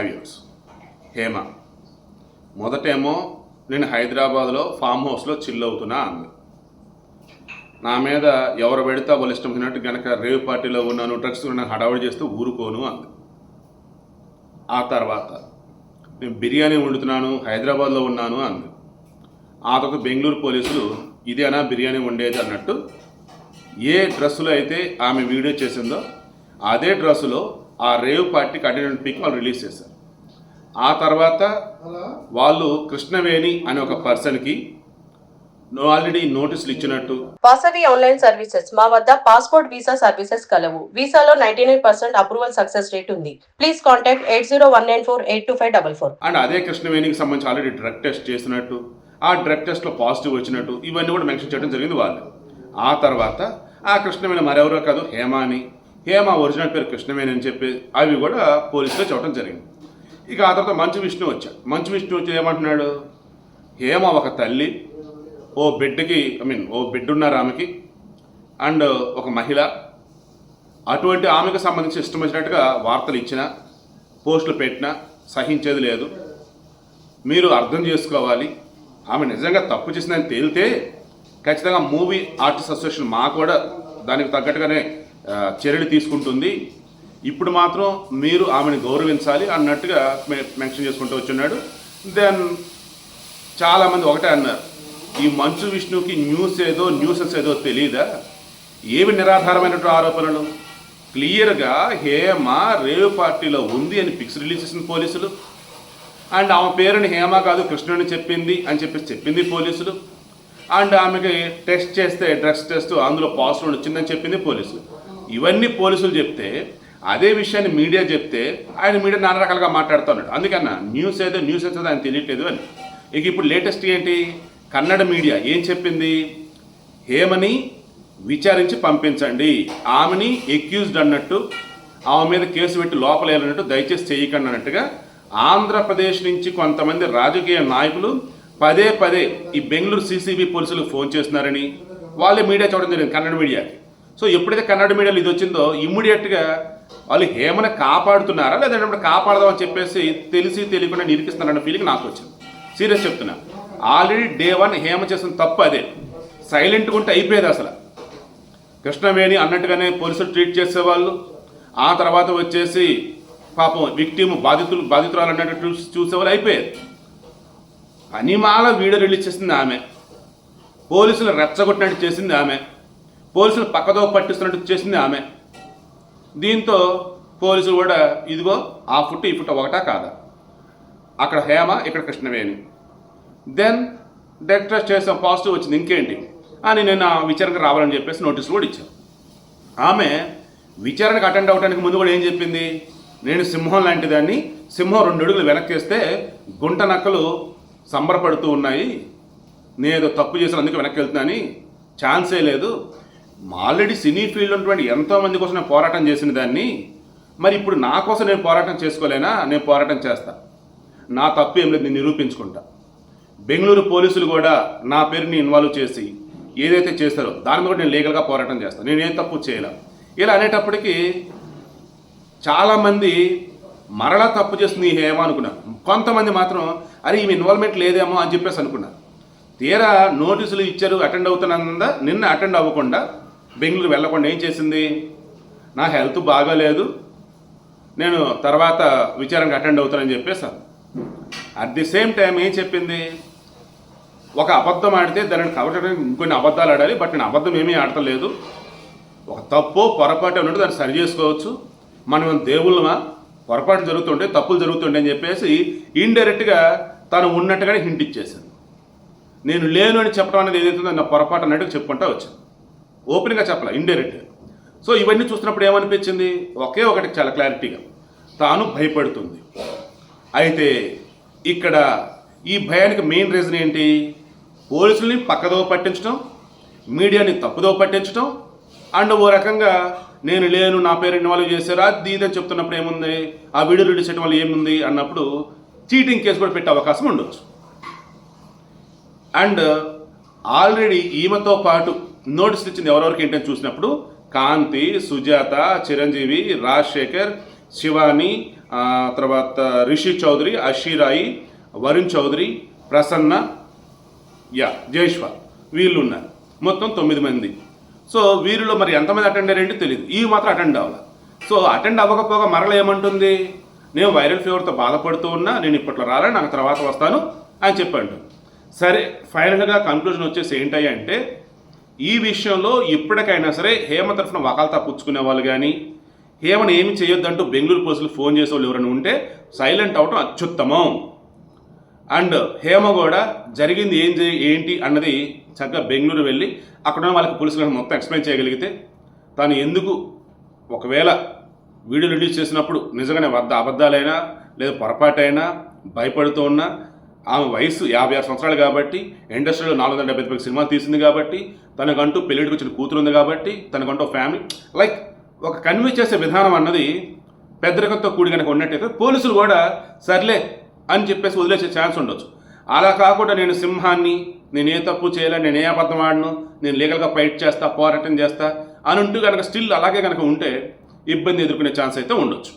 Viewers. Hema మొదటేమో నేను హైదరాబాద్లో form హౌస్లో చిల్ అవుతున్నా అంది. నా మీద ఎవరు పెడితే వాళ్ళు ఇష్టం వచ్చినట్టు కనుక రేవ్ పార్టీలో ఉన్నాను, డ్రగ్స్ నాకు హడావుడి చేస్తూ ఊరుకోను అంది. ఆ తర్వాత నేను బిర్యానీ వండుతున్నాను, హైదరాబాద్లో ఉన్నాను అంది. ఆ తర్వాత బెంగళూరు పోలీసులు ఇదేనా బిర్యానీ వండేది అన్నట్టు ఏ డ్రెస్సులో అయితే ఆమె వీడియో చేసిందో అదే డ్రెస్సులో ఆ రేవ్ పార్టీకి అటెండెంట్ పిక్ వాళ్ళు రిలీజ్ చేశారు. ఆ తర్వాత వాళ్ళు కృష్ణవేణి అనే ఒక పర్సన్కి ఆల్రెడీ నోటీసులు ఇచ్చినట్టు. వాసవి ఆన్లైన్ సర్వీసెస్ మా వద్ద పాస్పోర్ట్ వీసా సర్వీసెస్ కలవు. వీసాలో 99% అప్రూవల్ సక్సెస్ రేట్ ఉంది. Please contact 8019482544. అండ్ అదే కృష్ణవేణికి సంబంధించి ఆల్రెడీ డ్రగ్ టెస్ట్ చేసినట్టు, ఆ డ్రగ్ టెస్ట్లో పాజిటివ్ వచ్చినట్టు ఇవన్నీ కూడా మెన్షన్ చేయడం జరిగింది వాళ్ళు. ఆ తర్వాత ఆ కృష్ణవేణి మరెవరో కాదు హేమ అని, హేమ ఒరిజినల్ పేరు కృష్ణవేణి అని చెప్పి అవి కూడా పోలీసులో చెప్పడం జరిగింది. ఇక ఆ తర్వాత మంచు విష్ణు వచ్చాడు. మంచు విష్ణు వచ్చి ఏమంటున్నాడు, హేమ ఒక తల్లి, ఓ బిడ్డ ఉన్నారు ఆమెకి, అండ్ ఒక మహిళ, అటువంటి ఆమెకు సంబంధించి ఇష్టం వచ్చినట్టుగా వార్తలు ఇచ్చిన, పోస్టులు పెట్టినా సహించేది లేదు. మీరు అర్థం చేసుకోవాలి, ఆమె నిజంగా తప్పు చేసిందని తేలితే ఖచ్చితంగా మూవీ ఆర్టిస్ట్ అసోసియేషన్ మా కూడా దానికి తగ్గట్టుగానే చర్యలు తీసుకుంటుంది. ఇప్పుడు మాత్రం మీరు ఆమెను గౌరవించాలి అన్నట్టుగా మెన్షన్ చేసుకుంటూ వచ్చున్నాడు. దెన్ చాలామంది ఒకటే అన్నారు, ఈ మంచు విష్ణుకి న్యూసెస్ ఏదో తెలియదా, ఏమి నిరాధారమైనటువంటి ఆరోపణలు, క్లియర్గా హేమ రేవ్ పార్టీలో ఉంది అని పిక్స్ రిలీజ్ చేసిన పోలీసులు, అండ్ ఆమె పేరుని హేమ కాదు కృష్ణుని చెప్పింది అని చెప్పింది పోలీసులు, అండ్ ఆమెకి టెస్ట్ చేస్తే డ్రగ్స్ టెస్ట్ అందులో పాజిటివ్ వచ్చిందని చెప్పింది పోలీసులు. ఇవన్నీ పోలీసులు చెప్తే అదే విషయాన్ని మీడియా చెప్తే ఆయన మీడియా నానా రకాలుగా మాట్లాడుతున్నాడు. అందుకన్నా న్యూస్ ఏదో ఆయన తెలియట్లేదు అని. ఇక ఇప్పుడు లేటెస్ట్ ఏంటి, కన్నడ మీడియా ఏం చెప్పింది, హేమని విచారించి పంపించండి, ఆమెని ఎక్యూజ్డ్ అన్నట్టు, ఆమె మీద కేసు పెట్టి లోపలేయాలన్నట్టు దయచేసి చేయకండి అన్నట్టుగా ఆంధ్రప్రదేశ్ నుంచి కొంతమంది రాజకీయ నాయకులు పదే ఈ బెంగళూరు సిసిబి పోలీసులకు ఫోన్ చేస్తున్నారని వాళ్ళే మీడియా చూడడం జరిగింది, కన్నడ మీడియాకి. సో ఎప్పుడైతే కన్నడ మీడియాలో ఇది వచ్చిందో ఇమ్మీడియట్గా వాళ్ళు హేమని కాపాడుతున్నారా లేదంటే కాపాడదామని చెప్పేసి తెలియకుండా నిరికిస్తున్నారన్న ఫీలింగ్ నాకు వచ్చింది. సీరియస్ చెప్తున్నా, ఆల్రెడీ డే 1 హేమ చేసిన తప్పు అదే. సైలెంట్గా ఉంటే అయిపోయేది. అసలు కృష్ణవేణి అన్నట్టుగానే పోలీసులు ట్రీట్ చేసేవాళ్ళు. ఆ తర్వాత వచ్చేసి పాపం విక్టిమ్ బాధితురాలు అన్నట్టు చూసేవాళ్ళు అయిపోయేది. పనిమాల వీడియో రిలీజ్ చేసింది ఆమె, పోలీసులు రెచ్చగొట్టినట్టు చేసింది ఆమె, పోలీసులు పక్కదో పట్టిస్తున్నట్టు చేసింది ఆమె. దీంతో పోలీసులు కూడా ఇదిగో ఆ ఫుట్ ఈ ఫుట్ ఒకటా కాదా, అక్కడ హేమ ఇక్కడ కృష్ణవేణి, దెన్ డ్రగ్ టెస్ట్ చేసాం పాజిటివ్ వచ్చింది ఇంకేంటి అని నేను విచారణకు రావాలని చెప్పేసి నోటీసులు కూడా ఇచ్చాను. ఆమె విచారణకు అటెండ్ అవడానికి ముందు కూడా ఏం చెప్పింది, నేను సింహం లాంటి దాన్ని, సింహం 2 అడుగులు వెనక్కేస్తే గుంట నక్కలు సంబరపడుతూ ఉన్నాయి, నేను తప్పు చేసిన అందుకే వెనక్కి వెళ్తున్నాని, ఛాన్సే లేదు, ఆల్రెడీ సినీ ఫీల్డ్ ఉన్నటువంటి ఎంతోమంది కోసం నేను పోరాటం చేసిన దాన్ని, మరి ఇప్పుడు నా కోసం నేను పోరాటం చేసుకోలేనా, నేను పోరాటం చేస్తా, నా తప్పు ఏం లేదు, నేను నిరూపించుకుంటా. బెంగళూరు పోలీసులు కూడా నా పేరుని ఇన్వాల్వ్ చేసి ఏదైతే చేస్తారో దాని కూడా నేను లీగల్గా పోరాటం చేస్తాను, నేనేం తప్పు చేయలే. ఇలా అనేటప్పటికీ చాలామంది మరలా తప్పు చేస్తుంది ఈ హేమ అనుకున్నారు. కొంతమంది మాత్రం అరే ఈమె ఇన్వాల్వ్మెంట్ లేదేమో అని చెప్పేసి అనుకున్నారు. తీరా నోటీసులు ఇచ్చారు, అటెండ్ అవుతున్నందా నిన్న అటెండ్ అవ్వకుండా బెంగళూరు వెళ్ళకుండా ఏం చేసింది, నా హెల్త్ బాగాలేదు, నేను తర్వాత విచారణకు అటెండ్ అవుతానని చెప్పేసాను. అట్ ది సేమ్ టైం ఏం చెప్పింది, ఒక అబద్ధం ఆడితే దానిని కవచడానికి ఇంకొన్ని అబద్ధాలు ఆడాలి, బట్ నేను అబద్ధం ఏమీ ఆడతలేదు, ఒక తప్పు పొరపాటు ఉన్నట్టు దాన్ని సరి చేసుకోవచ్చు, మనం దేవుళ్ళమా, పొరపాటు జరుగుతుంటే తప్పులు జరుగుతుండే అని చెప్పేసి ఇండైరెక్ట్గా తను ఉన్నట్టుగానే హింట్ ఇచ్చేసాను. నేను లేను అని చెప్పడం అనేది ఏదైతుందో నా పొరపాటు అన్నట్టుగా చెప్పుకుంటా వచ్చాను, ఓపెన్గా చెప్పాల, ఇండైరెక్ట్గా. సో ఇవన్నీ చూస్తున్నప్పుడు ఏమనిపించింది, ఒకే ఒకటి చాలా క్లారిటీగా, తాను భయపడుతుంది. అయితే ఇక్కడ ఈ భయానికి మెయిన్ రీజన్ ఏంటి, పోలీసుల్ని పక్కదో పట్టించడం, మీడియాని తప్పుదో పట్టించడం, అండ్ ఓ రకంగా నేను లేను నా పేరు ఇన్వాల్వ్ చేశారు అది ఇదని చెప్తున్నప్పుడు ఏముంది, ఆ వీడియో రిలీజ్ చేయడం వల్ల ఏముంది అన్నప్పుడు చీటింగ్ కేసు కూడా పెట్టే అవకాశం ఉండొచ్చు. అండ్ ఆల్రెడీ ఈమెతో పాటు నోటీసులు ఇచ్చింది ఎవరెవరికి ఏంటని చూసినప్పుడు కాంతి, సుజాత, చిరంజీవి, రాజశేఖర్, శివాని, తర్వాత రిషి చౌదరి, అషీరాయి, వరుణ్ చౌదరి, ప్రసన్న, జైష్వాల్ వీళ్ళు ఉన్నారు. మొత్తం 9 మంది. సో వీరిలో మరి ఎంతమంది అటెండ్ అయ్యారంటే తెలియదు. ఇవి మాత్రం అటెండ్ అవ్వాలి. సో అటెండ్ అవ్వకపోగా మరల ఏమంటుంది, నేను వైరల్ ఫీవర్తో బాధపడుతూ ఉన్నా, నేను ఇప్పట్లో రాలని, నాకు తర్వాత వస్తాను అని చెప్పండి. సరే, ఫైనల్గా కన్క్లూజన్ వచ్చేసి ఏంటయ్యా అంటే, ఈ విషయంలో ఎప్పటికైనా సరే హేమ తరఫున వకాల్తా పుచ్చుకునే వాళ్ళు కానీ, హేమను ఏమి చేయొద్దంటూ బెంగళూరు పోలీసులు ఫోన్ చేసే వాళ్ళు ఎవరైనా ఉంటే సైలెంట్ అవటం అత్యుత్తమం. అండ్ హేమ కూడా జరిగింది ఏంటి అన్నది చక్కగా బెంగళూరు వెళ్ళి అక్కడ ఉన్న వాళ్ళకి పోలీసులకు మొత్తం ఎక్స్ప్లెయిన్ చేయగలిగితే, తాను ఎందుకు ఒకవేళ వీడియో రిలీజ్ చేసినప్పుడు నిజంగానే అబద్ధాలైనా లేదా పొరపాటైనా భయపడుతూ ఉన్నా, ఆమె వయసు 56 సంవత్సరాలు కాబట్టి, ఇండస్ట్రీలో 475 సినిమాలు తీసింది కాబట్టి, తనకంటూ పెళ్ళిడికి వచ్చిన కూతురు ఉంది కాబట్టి, తనకంటూ ఫ్యామిలీ లైక్ ఒక కన్విన్స్ చేసే విధానం అన్నది పెద్దరికంతో కూడి కనుక ఉన్నట్టయితే పోలీసులు కూడా సర్లే అని చెప్పేసి వదిలేసే ఛాన్స్ ఉండొచ్చు. అలా కాకుండా నేను సింహాన్ని, నేను ఏ తప్పు చేయలే, నేను ఏ అబద్ధం ఆడను, నేను లీగల్గా ఫైట్ చేస్తా, పోరాటం చేస్తా అని ఉంటూ కనుక స్టిల్ అలాగే కనుక ఉంటే ఇబ్బంది ఎదుర్కొనే ఛాన్స్ అయితే ఉండొచ్చు.